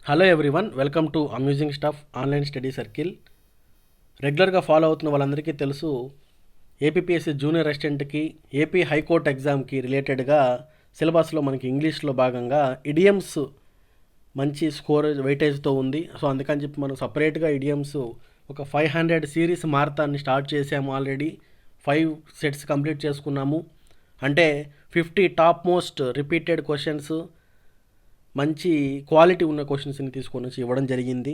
Hello everyone, welcome to amusing stuff online study circle. రెగ్యులర్గా follow అవుతున్న వాళ్ళందరికీ తెలుసు, ఏపీపీఎస్సీ జూనియర్ అసిస్టెంట్కి, ఏపీ హైకోర్టు ఎగ్జామ్కి రిలేటెడ్గా సిలబస్లో మనకి ఇంగ్లీష్లో భాగంగా ఇడియమ్స్ మంచి స్కోర్ వెయిటేజ్తో ఉంది. సో అందుకని చెప్పి మనం సపరేట్గా ఇడియమ్స్ ఒక 500 సిరీస్ మారతాన్ని స్టార్ట్ చేసాము. ఆల్రెడీ 5 సెట్స్ కంప్లీట్ చేసుకున్నాము. అంటే 50 టాప్ మోస్ట్ రిపీటెడ్ క్వశ్చన్స్, మంచి క్వాలిటీ ఉన్న క్వశ్చన్స్ని తీసుకొని వచ్చి ఇవ్వడం జరిగింది.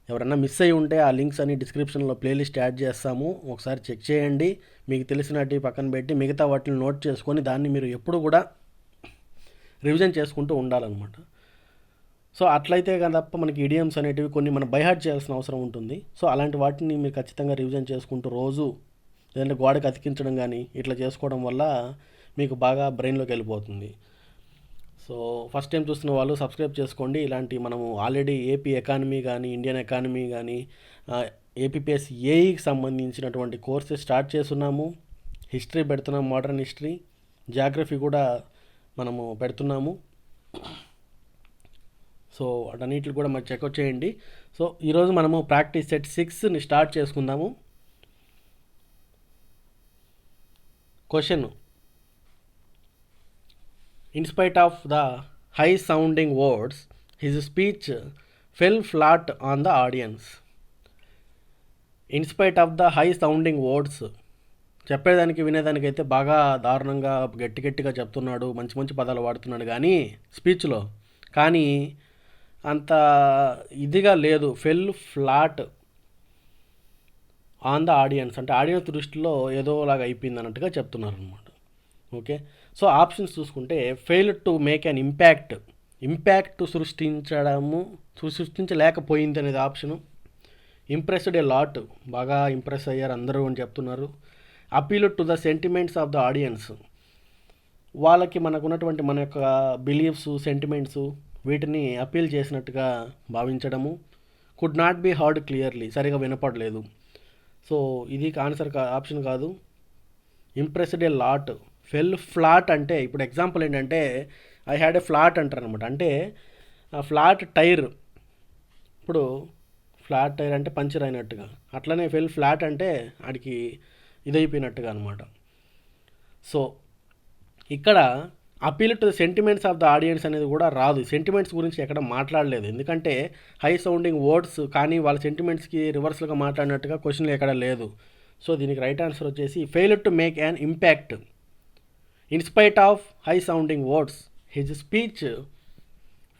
ఎవరన్నా మిస్ అయ్యి ఉంటే ఆ లింక్స్ అన్ని డిస్క్రిప్షన్లో ప్లేలిస్ట్ యాడ్ చేస్తాము, ఒకసారి చెక్ చేయండి. మీకు తెలిసినట్టు పక్కన పెట్టి మిగతా వాటిని నోట్ చేసుకొని దాన్ని మీరు ఎప్పుడు కూడా రివిజన్ చేసుకుంటూ ఉండాలన్నమాట. సో అట్లయితే తప్ప మనకి ఇడియమ్స్ అనేటివి కొన్ని మనం బైహార్ట్ చేయాల్సిన అవసరం ఉంటుంది. సో అలాంటి వాటిని మీరు ఖచ్చితంగా రివిజన్ చేసుకుంటూ రోజు లేదంటే గోడకు అతికించడం కానీ ఇట్లా చేసుకోవడం వల్ల మీకు బాగా బ్రెయిన్లోకి వెళ్ళిపోతుంది. సో ఫస్ట్ టైం చూస్తున్న వాళ్ళు సబ్స్క్రైబ్ చేసుకోండి. ఇలాంటి మనము ఆల్రెడీ ఏపీ ఎకానమీ కానీ, ఇండియన్ ఎకానమీ కానీ, ఏపీపీఎస్ ఏఈకి సంబంధించినటువంటి కోర్సెస్ స్టార్ట్ చేస్తున్నాము. హిస్టరీ పెడుతున్నాం, మోడర్న్ హిస్టరీ, జాగ్రఫీ కూడా మనము పెడుతున్నాము. సో వాటన్నిటిని కూడా మరి చెక్అవుట్ చేయండి. సో ఈరోజు మనము ప్రాక్టీస్ సెట్ 6ని స్టార్ట్ చేసుకుందాము. Question: In spite of the high-sounding words, his speech fell flat on the audience. In spite of the high-sounding words, చెప్పేదానికి వినేదానికి అయితే బాగా దారుణంగా గట్టిగా చెప్తున్నాడు, మంచి మంచి పదాలు వాడుతున్నాడు కానీ స్పీచ్లో, కానీ అంత ఇదిగా లేదు. Fell flat on the audience అంటే ఆడియన్స్ దృష్టిలో ఏదోలాగా అయిపోయింది అన్నట్టుగా చెప్తున్నారు అనమాట. ఓకే, సో ఆప్షన్స్ చూసుకుంటే fail to make an impact సృష్టించలేకపోయింది అనేది ఆప్షను. ఇంప్రెస్డ్ ఏ లాట్, బాగా ఇంప్రెస్ అయ్యారు అందరూ అని చెప్తున్నారు. Appeal to the sentiments of the audience, వాళ్ళకి మనకున్నటువంటి మన యొక్క బిలీఫ్స్, సెంటిమెంట్స్ వీటిని అపీల్ చేసినట్టుగా భావించడము. Could not be heard clearly, సరిగా వినపడలేదు. సో ఇది ఆన్సర్ ఆప్షన్ కాదు. Impressed a lot, full flat అంటే ఇప్పుడు ఎగ్జాంపుల్ ఏంటంటే ఐ హ్యాడ్ ఏ ఫ్లాట్ అంటారు అనమాట. అంటే ఫ్లాట్ టైర్, ఇప్పుడు ఫ్లాట్ టైర్ అంటే పంచర్ అయినట్టుగా, అట్లనే ఫెల్ ఫ్లాట్ అంటే ఆడికి ఇదైపోయినట్టుగా అనమాట. సో ఇక్కడ appeal to the sentiments of the audience అనేది కూడా రాదు. సెంటిమెంట్స్ గురించి ఎక్కడ మాట్లాడలేదు, ఎందుకంటే హై సౌండింగ్ వర్డ్స్ కానీ వాళ్ళ సెంటిమెంట్స్కి రివర్స్లుగా మాట్లాడినట్టుగా క్వశ్చన్లు ఎక్కడ లేదు. సో దీనికి రైట్ ఆన్సర్ వచ్చేసి fail to make an impact. In spite of high-sounding words, his speech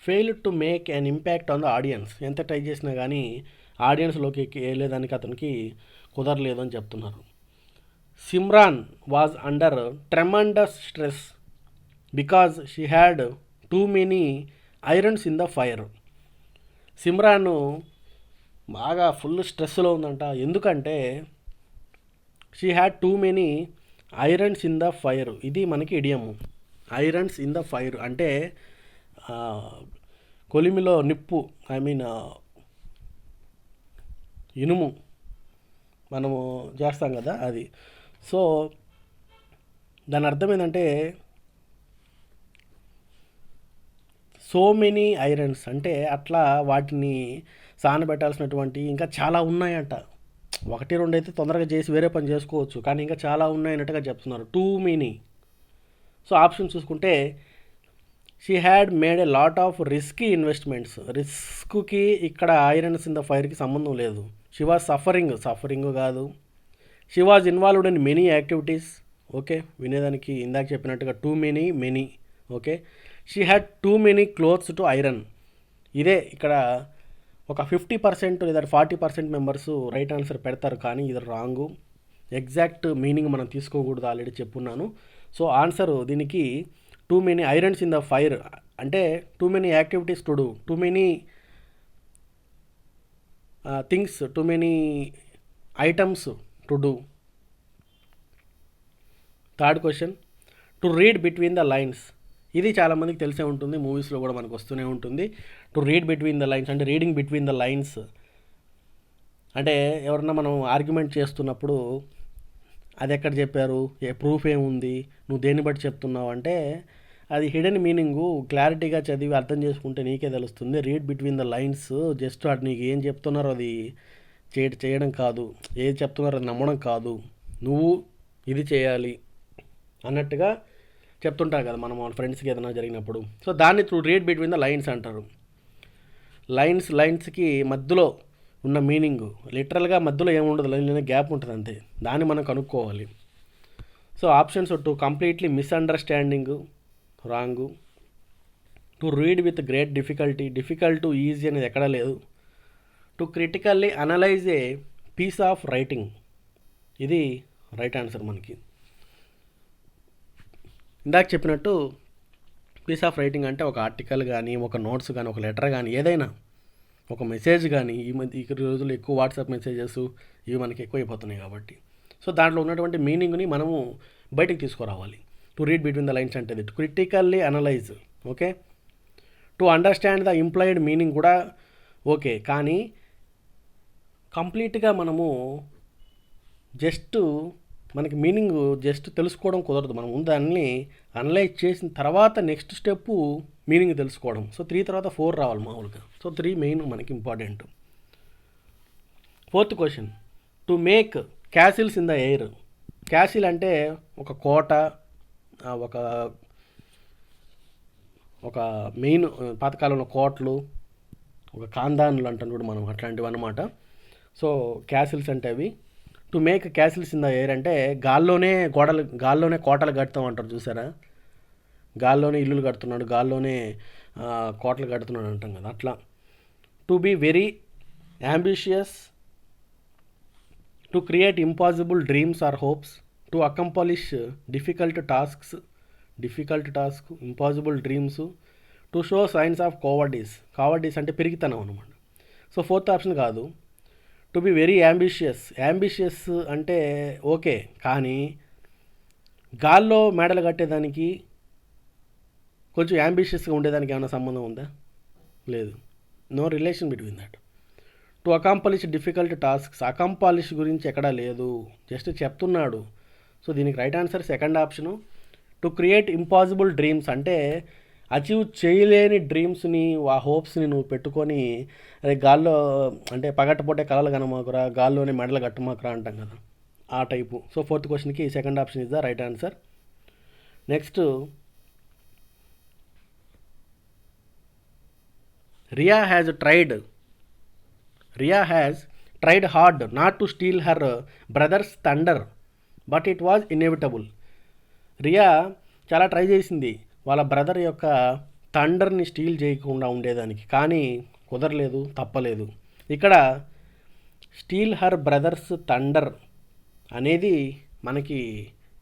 failed to make an impact on the audience. ఎంత ట్రై చేసినా కానీ ఆడియన్స్లోకి వెళ్ళేదానికి అతనికి కుదరలేదు అని చెప్తున్నారు. Simran was under tremendous stress because she had too many irons in the fire. Simran బాగా full స్ట్రెస్లో ఉందంట. ఎందుకంటే she had too many irons in the fire. ఇది మనకి ఇడియము. ఐరన్స్ ఇన్ ద ఫైర్ అంటే కొలిమిలో నిప్పు, ఐ మీన్ ఇనుము మనము చేస్తాం కదా అది. సో దాని అర్థం ఏంటంటే సో మెనీ ఐరన్స్ అంటే అట్లా వాటిని సానబెట్టాల్సినటువంటి ఇంకా చాలా ఉన్నాయంట. 1-2 అయితే తొందరగా చేసి వేరే పని చేసుకోవచ్చు, కానీ ఇంకా చాలా ఉన్నాయన్నట్టుగా చెప్తున్నారు. Too many. సో ఆప్షన్ చూసుకుంటే she had made a lot of risky investments. రిస్క్కి ఇక్కడ ఐరన్స్ ఇన్ ద ఫైర్కి సంబంధం లేదు. షీ వాజ్ సఫరింగ్ కాదు. She was involved in many activities. Okay, వినేదానికి ఇందాక చెప్పినట్టుగా too many. Okay, she had too many clothes to iron. ఇదే ఇక్కడ ఒక 50% లేదా 40% మెంబర్స్ రైట్ ఆన్సర్ పెడతారు, కానీ ఇది రాంగు. ఎగ్జాక్ట్ మీనింగ్ మనం తీసుకోకూడదు, ఆల్రెడీ చెప్పున్నాను. సో ఆన్సర్ దీనికి too many irons in the fire అంటే too many activities to do, too many things, too many items to do. Third question: to read between the lines. ఇది చాలామందికి తెలిసే ఉంటుంది, మూవీస్లో కూడా మనకు వస్తూనే ఉంటుంది. To read between the lines అంటే రీడింగ్ బిట్వీన్ ద లైన్స్ అంటే ఎవరన్నా మనం ఆర్గ్యుమెంట్ చేస్తున్నప్పుడు అది ఎక్కడ చెప్పారు, ఏ ప్రూఫ్ ఏముంది, నువ్వు దేన్ని బట్టి చెప్తున్నావు అంటే అది హిడెన్ మీనింగు క్లారిటీగా చదివి అర్థం చేసుకుంటే నీకే తెలుస్తుంది. Read between the lines. Just అటు నీకు ఏం చెప్తున్నారో అది చేయడం కాదు, ఏది చెప్తున్నారో అది నమ్మడం కాదు, నువ్వు ఇది చేయాలి అన్నట్టుగా చెప్తుంటారు కదా మనం మన ఫ్రెండ్స్కి ఏదైనా జరిగినప్పుడు. సో దాన్ని through read between the lines అంటారు. లైన్స్కి మధ్యలో ఉన్న మీనింగు లిటరల్గా మధ్యలో ఏముండదు, లైన్ గ్యాప్ ఉంటుంది అంతే, దాన్ని మనం కనుక్కోవాలి. So options to completely misunderstanding wrong, to read with great difficult to easy అనేది ఎక్కడా లేదు, to critically analyze a piece of writing, ఇది రైట్ ఆన్సర్ మనకి. ఇందాక చెప్పినట్టు పీస్ ఆఫ్ రైటింగ్ అంటే ఒక ఆర్టికల్ కానీ, ఒక నోట్స్ కానీ, ఒక లెటర్ కానీ, ఏదైనా ఒక మెసేజ్ కానీ. ఈ రోజుల్లో ఎక్కువ వాట్సాప్ మెసేజెస్ ఇవి మనకి ఎక్కువ అయిపోతున్నాయి కాబట్టి, సో దాంట్లో ఉన్నటువంటి మీనింగ్ని మనము బయటికి తీసుకురావాలి. To read between the lines అంటే to critically analyse, okay. To understand the implied meaning కూడా ఓకే, కానీ కంప్లీట్గా మనము జస్ట్ మనకి మీనింగ్ జస్ట్ తెలుసుకోవడం కుదరదు. మనం ముందు అన్నీ అనలైజ్ చేసిన తర్వాత నెక్స్ట్ స్టెప్ మీనింగ్ తెలుసుకోవడం. సో 3 తర్వాత 4 రావాలి మామూలుగా. సో 3 మెయిన్ మనకి important. 4th question, to make castles in the air. Castle అంటే ఒక కోట, ఒక మెయిన్ పాతకాలంలో కోటలు, ఒక కాందానులు అంటాం కూడా మనం, అట్లాంటివి అన్నమాట. సో క్యాసిల్స్ అంటే అవి. To make castles in the air అంటే గాల్లోనే కోటలు కడతాం అంటారు చూసారా, గాల్లోనే ఇల్లులు కడుతున్నాడు, గాల్లోనే కోటలు కడుతున్నాడు అంటాం కదా, అట్లా. To be very ambitious, to create impossible dreams or hopes, to accomplish difficult task, impossible dreams, to show signs of cowardice అంటే పెరిగితనం అనమాట. సో 4th ఆప్షన్ కాదు. టు బి వెరీ అంబిషియస్ అంటే ఓకే, కానీ గాల్లో మేడలు కట్టేదానికి కొంచెం అంబిషియస్గా ఉండేదానికి ఏమైనా సంబంధం ఉందా? లేదు, no relation between that. To accomplish difficult tasks, accomplish గురించి ఎక్కడా లేదు, జస్ట్ చెప్తున్నాడు. సో దీనికి right answer 2nd option. To create impossible dreams అంటే అచీవ్ చేయలేని డ్రీమ్స్ని, ఆ హోప్స్ని నువ్వు పెట్టుకొని అదే గాల్లో అంటే పగట్టపోటే కలలు కనమాకురా, గాల్లోనే మెడలు కట్టమాకురా అంటాం కదా, ఆ టైపు. సో 4th క్వశ్చన్కి 2nd option is the right answer. Next, Riya has tried hard not to steal her brother's thunder but it was inevitable. Riya చాలా ట్రై చేసింది వాళ్ళ బ్రదర్ యొక్క థండర్ని స్టీల్ చేయకుండా ఉండేదానికి, కానీ కుదరలేదు, తప్పలేదు. ఇక్కడ స్టీల్ హర్ బ్రదర్స్ థండర్ అనేది మనకి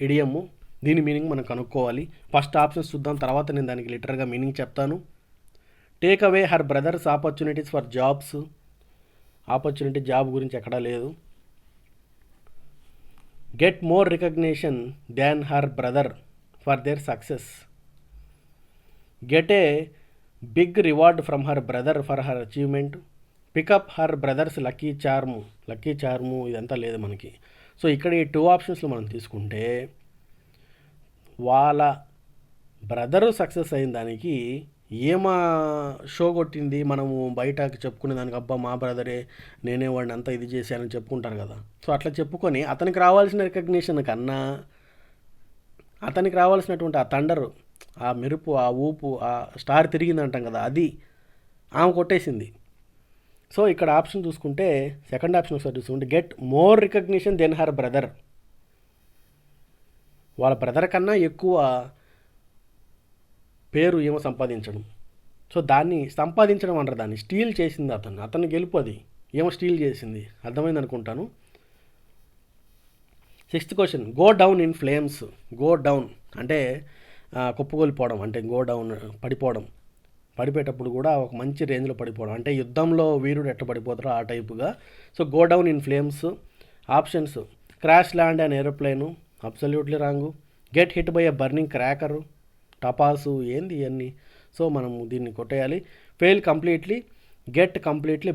ఇడియము, దీని మీనింగ్ మనం కనుక్కోవాలి. ఫస్ట్ ఆప్షన్స్ చూద్దాం, తర్వాత నేను దానికి లిటరల్గా మీనింగ్ చెప్తాను. Take away her brother's opportunities for jobs, opportunity job గురించి ఎక్కడా లేదు. Get more recognition than her brother for their success, get a big reward from her brother for her achievement, pick up her brother's lucky charm ఇదంతా లేదు మనకి. So ఇక్కడ ఈ 2 ఆప్షన్స్లో మనం తీసుకుంటే వాళ్ళ బ్రదరు సక్సెస్ అయిన దానికి ఏమా షో కొట్టింది, మనము బయటకు చెప్పుకునే దానికి అబ్బా మా బ్రదరే, నేనే వాడిని అంతా ఇది చేశానని చెప్పుకుంటారు కదా. సో అట్లా చెప్పుకొని అతనికి రావాల్సిన రికగ్నిషన్ కన్నా అతనికి రావాల్సినటువంటి ఆ థండర్, ఆ మెరుపు, ఆ ఊపు, ఆ స్టార్ తిరిగింది అంటాం కదా, అది ఆమె కొట్టేసింది. సో ఇక్కడ ఆప్షన్ చూసుకుంటే 2nd ఆప్షన్ ఒకసారి చూసుకుంటే get more recognition then her brother, వాళ్ళ బ్రదర్ కన్నా ఎక్కువ పేరు ఏమో సంపాదించడం. సో దాన్ని సంపాదించడం అంటారు, దాన్ని స్టీల్ చేసింది అతను గెలుపు, అది ఏమో స్టీల్ చేసింది, అర్థమైంది అనుకుంటాను. 6th question, go down in flames. Go down అంటే కుప్పగొలిపోవడం, అంటే గో డౌన్ పడిపోయేటప్పుడు కూడా ఒక మంచి రేంజ్లో పడిపోవడం, అంటే యుద్ధంలో వీరుడు ఎట్లా పడిపోతారో ఆ టైపుగా. So go down in flames. Options, crash land and aeroplane, absolutely wrong. Get hit by a burning cracker, టపాసు, ఏంది ఇవన్నీ. సో మనము దీన్ని కొట్టేయాలి. Fail completely, get completely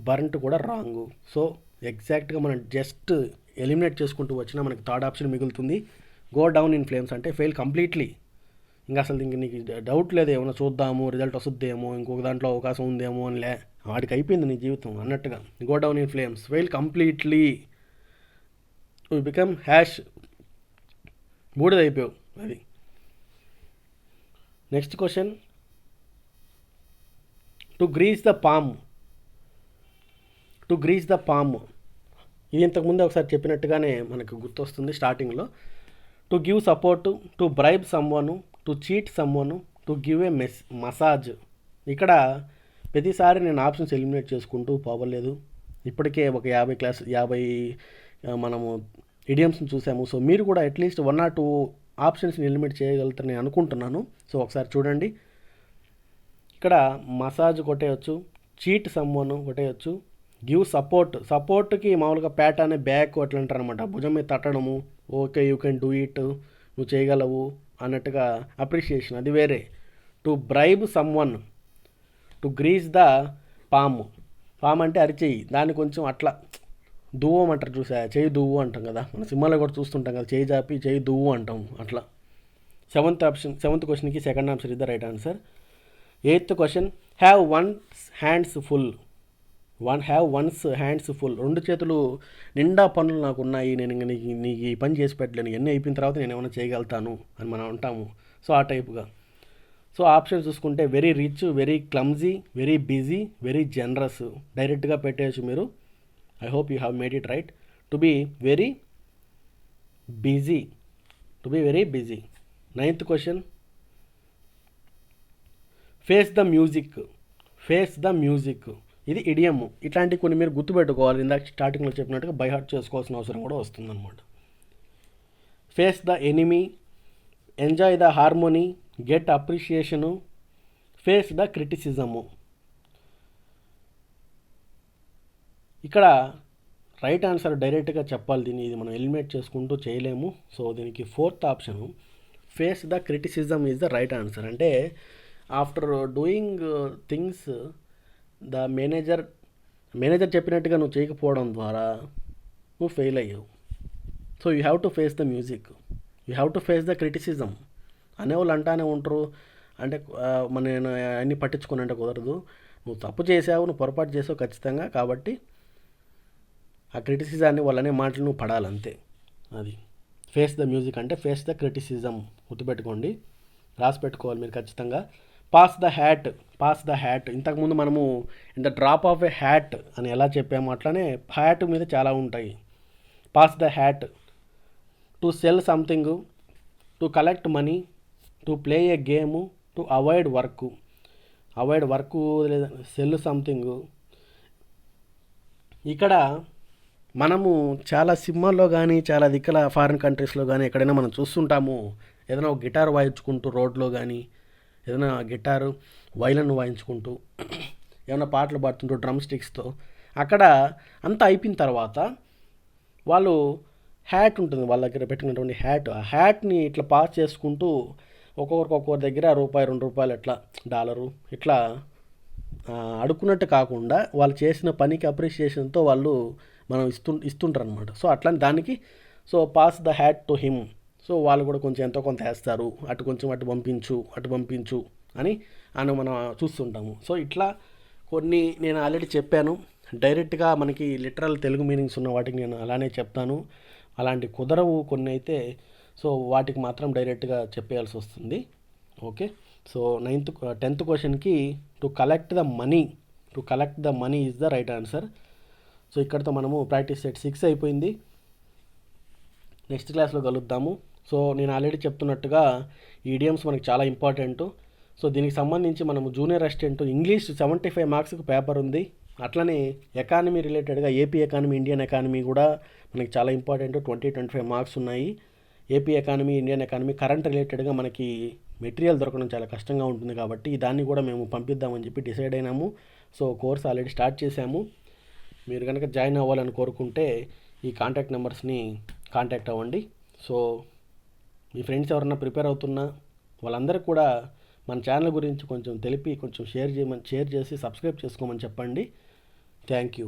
burnt కూడా రాంగు. సో ఎగ్జాక్ట్గా మనం జస్ట్ ఎలిమినేట్ చేసుకుంటూ వచ్చినా మనకి 3rd ఆప్షన్ మిగులుతుంది. గో డౌన్ ఇన్ ఫ్లేమ్స్ అంటే ఫెయిల్ కంప్లీట్లీ, ఇంకా అసలు ఇంక నీకు డౌట్ లేదు, ఏమైనా చూద్దాము రిజల్ట్ వస్తుందేమో, ఇంకొక దాంట్లో అవకాశం ఉందేమో అనిలే, వాడికి అయిపోయింది నీ జీవితం అన్నట్టుగా. Go down in flames, fail completely, become ash, బూడిదైపోయావు. అది next question. To grease the palm, to grease the palm, ఇది ఇంతకుముందే ఒకసారి చెప్పినట్టుగానే మనకు గుర్తొస్తుంది స్టార్టింగ్లో. To give support, to bribe someone, to cheat someone, to give a massage. ఇక్కడ ప్రతిసారి నేను ఆప్షన్స్ ఎలిమినేట్ చేసుకుంటూ పోవలేదు. ఇప్పటికే ఒక 50 మనము ఇడియమ్స్ని చూసాము. సో మీరు కూడా అట్లీస్ట్ 1 or 2 ఆప్షన్స్ని ఎలిమినేట్ చేయగలుగుతారని నేను అనుకుంటున్నాను. సో ఒకసారి చూడండి. ఇక్కడ మసాజ్ కొట్టేయచ్చు, చీట్ సమ్వన్ కొట్టేయచ్చు, గివ్ సపోర్ట్, సపోర్ట్కి మామూలుగా ప్యాట్ అనే బ్యాక్ అట్లా అంటారు అనమాట, భుజం మీద తట్టడము, okay you can do it, నువ్వు చేయగలవు అన్నట్టుగా అప్రిషియేషన్, అది వేరే. To bribe someone, to grease the palm, palm అంటే అరిచేయి, దాన్ని కొంచెం అట్లా దువ్వం అంటారు చూసా, చేయి దువ్వు అంటాం కదా, మన సినిమాలో కూడా చూస్తుంటాం కదా, చేయి జాపి చేయి దువ్వు అంటాం అట్లా. 7th క్వశ్చన్కి second answer is the right answer. 8th question. Have once hands full, have once hands full, 2 చేతులు నిండా పనులు నాకు ఉన్నాయి, నేను ఇంక నీకు ఈ పని చేసి పెట్టలేను, ఇవన్నీ అయిపోయిన తర్వాత నేను ఏమైనా చేయగలుగుతాను అని మనం అంటాము. సో ఆ టైప్గా. సో ఆప్షన్స్ చూసుకుంటే very rich, very clumsy, very busy, very generous, డైరెక్ట్గా పెట్టేయచ్చు మీరు. I hope you have made it right. To be very busy, to be very busy. 9th question. Face the music, face the music, ఇది idiom. ఇట్లాంటివి కొన్ని మీరు గుర్తుపెట్టుకోవాలి, ఇందాక స్టార్టింగ్లో చెప్పినట్టుగా బై హార్ట్ చేసుకోవాల్సిన అవసరం కూడా వస్తుందన్నమాట. Face the enemy, enjoy the harmony, get appreciation, face the criticism. ఇక్కడ రైట్ ఆన్సర్ డైరెక్ట్గా చెప్పాలి, దీన్ని ఇది మనం ఎలిమినేట్ చేసుకుంటూ చేయలేము. సో దీనికి 4th option face the criticism is the right answer. అంటే after doing things the manager చెప్పినట్టుగా నువ్వు చేయకపోవడం ద్వారా నువ్వు ఫెయిల్ అయ్యావు. So you have to face the music, you have to face the criticism. అనేవాళ్ళు అంటానే ఉంటారు, అంటే నేను అన్నీ పట్టించుకుని కుదరదు, నువ్వు తప్పు చేసావు, నువ్వు పొరపాటు చేసావు ఖచ్చితంగా, కాబట్టి ఆ క్రిటిసిజాన్ని వాళ్ళనే మాటలు నువ్వు పడాలంతే. అది ఫేస్ ద మ్యూజిక్ అంటే ఫేస్ ద క్రిటిసిజం, గుర్తుపెట్టుకోండి, రాసి పెట్టుకోవాలి మీరు ఖచ్చితంగా. Pass the hat, pass the hat, ఇంతకుముందు మనము in the drop of a hat అని ఎలా చెప్పాము అట్లానే హ్యాట్ మీద చాలా ఉంటాయి. Pass the hat. To cell something, to collect money, to play A game, to avoid work, avoid work లేదా సెల్ సంథింగ్. ఇక్కడ మనము చాలా సినిమాల్లో కానీ చాలా దిక్కల ఫారిన్ కంట్రీస్లో కానీ ఎక్కడైనా మనం చూస్తుంటాము, ఏదైనా ఒక గిటార్ వాయించుకుంటూ రోడ్లో కానీ, ఏదైనా గిటారు వైలన్ వాయించుకుంటూ ఏమైనా పాటలు పాడుతుంటూ డ్రమ్ స్టిక్స్తో, అక్కడ అంతా అయిపోయిన తర్వాత వాళ్ళు హ్యాట్ ఉంటుంది వాళ్ళ దగ్గర పెట్టుకున్నటువంటి హ్యాట్, ఆ హ్యాట్ని ఇట్లా పాస్ చేసుకుంటూ ఒక్కొక్కరి దగ్గర రూపాయి, $2 ఎట్లా డాలరు ఇట్లా అడుక్కున్నట్టు కాకుండా వాళ్ళు చేసిన పనికి అప్రిషియేషన్తో వాళ్ళు మనం ఇస్తుంటారు అనమాట. సో అట్లాంటి దానికి so pass the hat to him. So వాళ్ళు కూడా కొంచెం ఎంతో కొంత వేస్తారు, అటు కొంచెం అటు పంపించు అని మనం చూస్తుంటాము. సో ఇట్లా కొన్ని నేను ఆల్రెడీ చెప్పాను, డైరెక్ట్గా మనకి లిటరల్ తెలుగు మీనింగ్స్ ఉన్న వాటికి నేను అలానే చెప్తాను, అలాంటి కుదరవు కొన్ని అయితే, సో వాటికి మాత్రం డైరెక్ట్గా చెప్పేయాల్సి వస్తుంది. ఓకే. సో 10th క్వశ్చన్కి to collect the money is the right answer. So ఇక్కడితో మనము ప్రాక్టీస్ సెట్ 6 అయిపోయింది. నెక్స్ట్ క్లాస్లో కలుద్దాము. సో నేను ఆల్రెడీ చెప్తున్నట్టుగా ఈ ఇడియమ్స్ మనకి చాలా ఇంపార్టెంట్. సో దీనికి సంబంధించి మనము జూనియర్ అసిస్టెంట్ ఇంగ్లీష్ 75 మార్క్స్కి పేపర్ ఉంది. అట్లనే ఎకానమీ రిలేటెడ్గా ఏపీ ఎకానమీ, ఇండియన్ ఎకానమీ కూడా మనకి చాలా ఇంపార్టెంట్, 20-25 మార్క్స్ ఉన్నాయి. AP economy, Indian economy current రిలేటెడ్గా మనకి మెటీరియల్ దొరకడం చాలా కష్టంగా ఉంటుంది, కాబట్టి దాన్ని కూడా మేము పంపిద్దామని చెప్పి డిసైడ్ అయినాము. సో కోర్స్ ఆల్రెడీ స్టార్ట్ చేశాము. మీరు కనుక జాయిన్ అవ్వాలని కోరుకుంటే ఈ కాంటాక్ట్ నెంబర్స్ని కాంటాక్ట్ అవ్వండి. సో మీ ఫ్రెండ్స్ ఎవరన్నా ప్రిపేర్ అవుతున్నా వాళ్ళందరికీ కూడా మన ఛానల్ గురించి కొంచెం తెలిపి కొంచెం షేర్ చేసి సబ్స్క్రైబ్ చేసుకోమని చెప్పండి. Thank you.